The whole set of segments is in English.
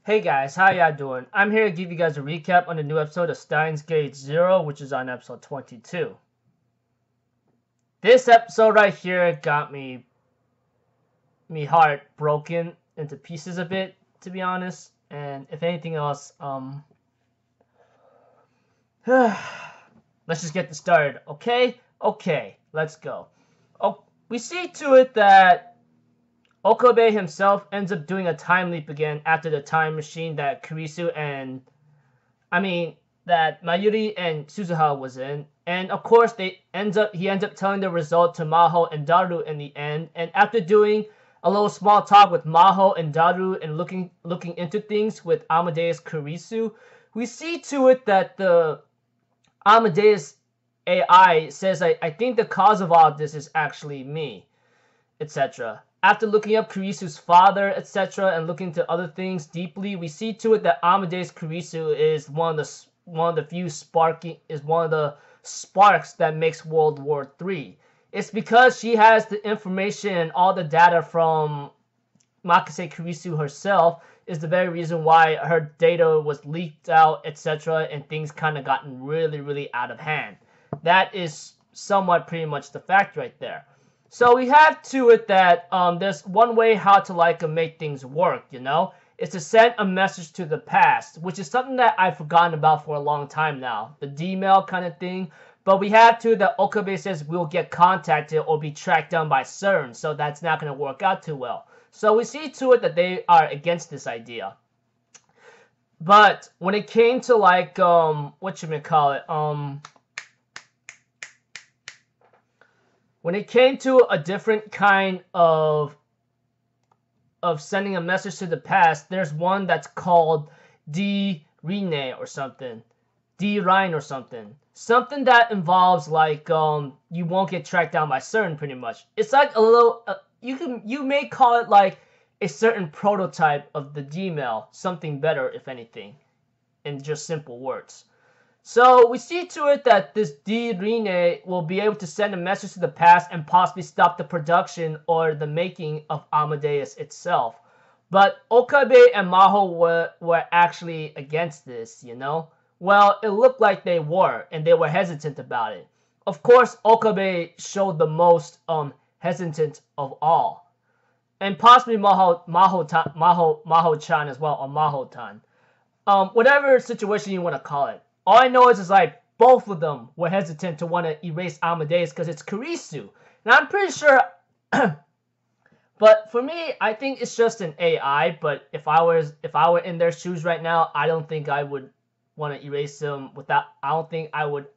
Hey guys, how y'all doing? I'm here to give you guys a recap on the new episode of Steins Gate 0, which is on episode 22. This episode right here got me heart broken into pieces a bit, to be honest. And if anything else, let's just get this started, okay? Okay, let's go. Oh, we see to it that Okabe himself ends up doing a time leap again after the time machine that Kurisu and that Mayuri and Suzuha was in. And of course he ends up telling the result to Maho and Daru in the end. And after doing a little small talk with Maho and Daru and looking into things with Amadeus Kurisu, we see to it that the Amadeus AI says, I think the cause of all this is actually me, etc. After looking up Kurisu's father, etc., and looking into other things deeply, we see to it that Amadeus Kurisu is one of the sparks that makes World War III. It's because she has the information and all the data from Makase Kurisu herself is the very reason why her data was leaked out, etc., and things kind of gotten really out of hand. That is somewhat pretty much the fact right there. So we have to it that there's one way how to make things work, is to send a message to the past, which is something that I've forgotten about for a long time now, the D-mail kind of thing. But we have to that Okabe says we'll get contacted or be tracked down by CERN, so that's not going to work out too well. So we see to it that they are against this idea. But when it came to when it came to a different kind of sending a message to the past, there's one that's called D-Rine or something. D-Rine or something. Something that involves you won't get tracked down by CERN pretty much. It's like a little you may call it like a certain prototype of the D-mail, something better if anything, in just simple words. So we see to it that this D-Rine will be able to send a message to the past and possibly stop the production or the making of Amadeus itself. But Okabe and Maho were actually against this, Well, it looked like they were, and they were hesitant about it. Of course, Okabe showed the most hesitant of all. And possibly Maho-chan as well, or Maho-tan. Whatever situation you want to call it. All I know is both of them were hesitant to want to erase Amadeus because it's Kurisu. And I'm pretty sure but for me, I think it's just an AI, but if I were in their shoes right now, I don't think I would want to erase them without I think I would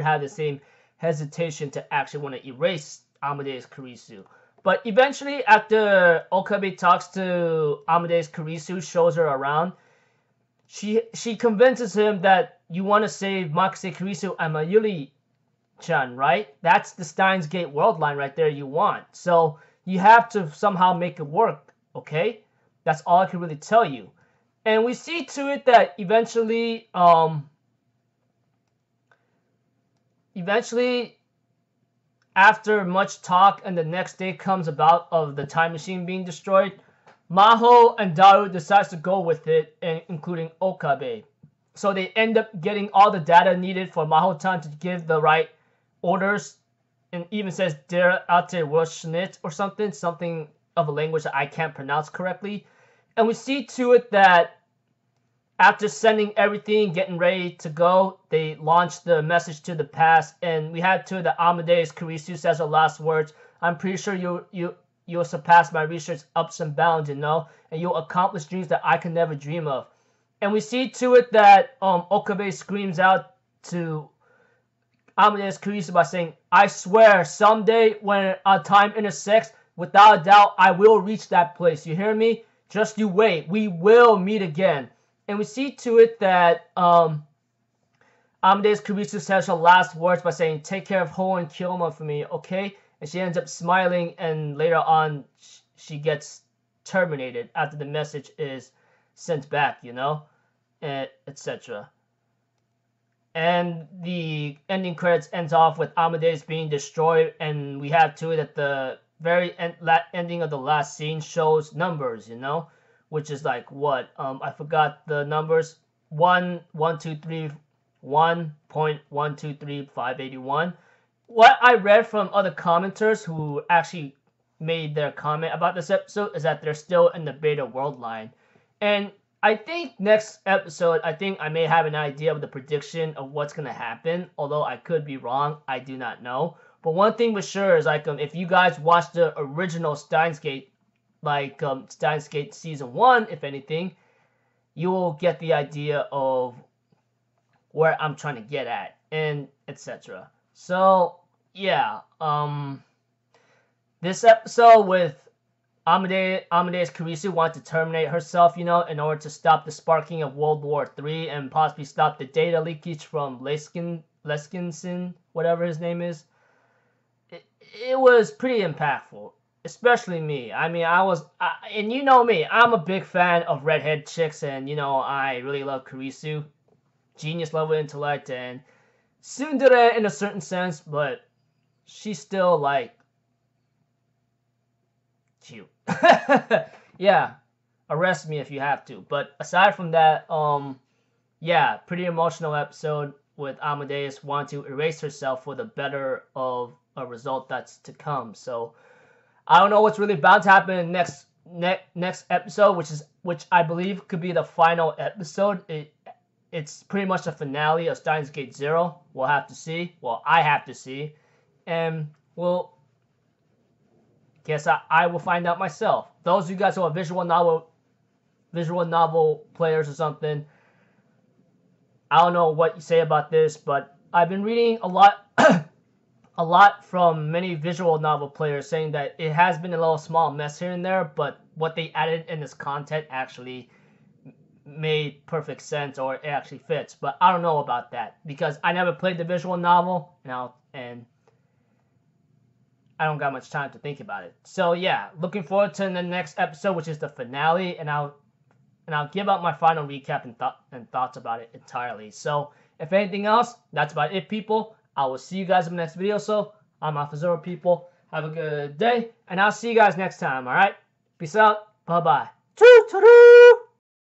have the same hesitation to actually want to erase Amadeus Kurisu. But eventually after Okabe talks to Amadeus Kurisu, shows her around, she convinces him that you want to save Makase Kurisu and Mayuri-chan, right? That's the Steins Gate world line right there you want. So you have to somehow make it work, okay? That's all I can really tell you. And we see to it that eventually after much talk and the next day comes about of the time machine being destroyed, Maho and Daru decides to go with it, including Okabe. So they end up getting all the data needed for Maho-tan to give the right orders, and even says Der Alte Wurschnitt or something of a language that I can't pronounce correctly. And we see to it that after sending everything, getting ready to go, they launch the message to the past, and we have to the Amadeus Kurisu says her last words. I'm pretty sure you'll surpass my research ups and bounds, and you'll accomplish dreams that I can never dream of. And we see to it that Okabe screams out to Amadeus Kurisu by saying, I swear, someday when our time intersects, without a doubt, I will reach that place. You hear me? Just you wait. We will meet again. And we see to it that Amadeus Kurisu says her last words by saying, take care of Ho and Kyoma for me, okay? And she ends up smiling, and later on, she gets terminated after the message is sent back, etc. And the ending credits ends off with Amadeus being destroyed, and we have to it at the very ending of the last scene shows numbers, which is like what? I forgot the numbers. 1.123581. What I read from other commenters who actually made their comment about this episode is that they're still in the beta world line. And I think next episode, I think I may have an idea of the prediction of what's going to happen. Although I could be wrong. I do not know. But one thing for sure is like if you guys watch the original Steins Gate, like Steins Gate Season 1, if anything, you will get the idea of where I'm trying to get at and etc. So yeah, this episode with Amadeus Kirisu wanted to terminate herself, in order to stop the sparking of World War III and possibly stop the data leakage from Leskinson, whatever his name is. It was pretty impactful, especially me. I mean, and you know me, I'm a big fan of redhead chicks, and I really love Kirisu, genius level intellect, and tsundere in a certain sense, but she's still like cute. Yeah, arrest me if you have to. But aside from that, yeah, pretty emotional episode with Amadeus wanting to erase herself for the better of a result that's to come. So I don't know what's really about to happen in next episode, which I believe could be the final episode. It's pretty much the finale of Steins Gate 0. We'll have to see. Well, I have to see, and we'll guess I will find out myself. Those of you guys who are visual novel players or something, I don't know what you say about this, but I've been reading a lot from many visual novel players saying that it has been a little small mess here and there, but what they added in this content actually made perfect sense, or it actually fits. But I don't know about that because I never played the visual novel, and I don't got much time to think about it. So yeah, looking forward to the next episode, which is the finale, and I'll give out my final recap and thoughts about it entirely. So if anything else, that's about it, people. I will see you guys in the next video. So I'm Alpha people. Have a good day, and I'll see you guys next time. All right, peace out. Bye bye. Choo choo.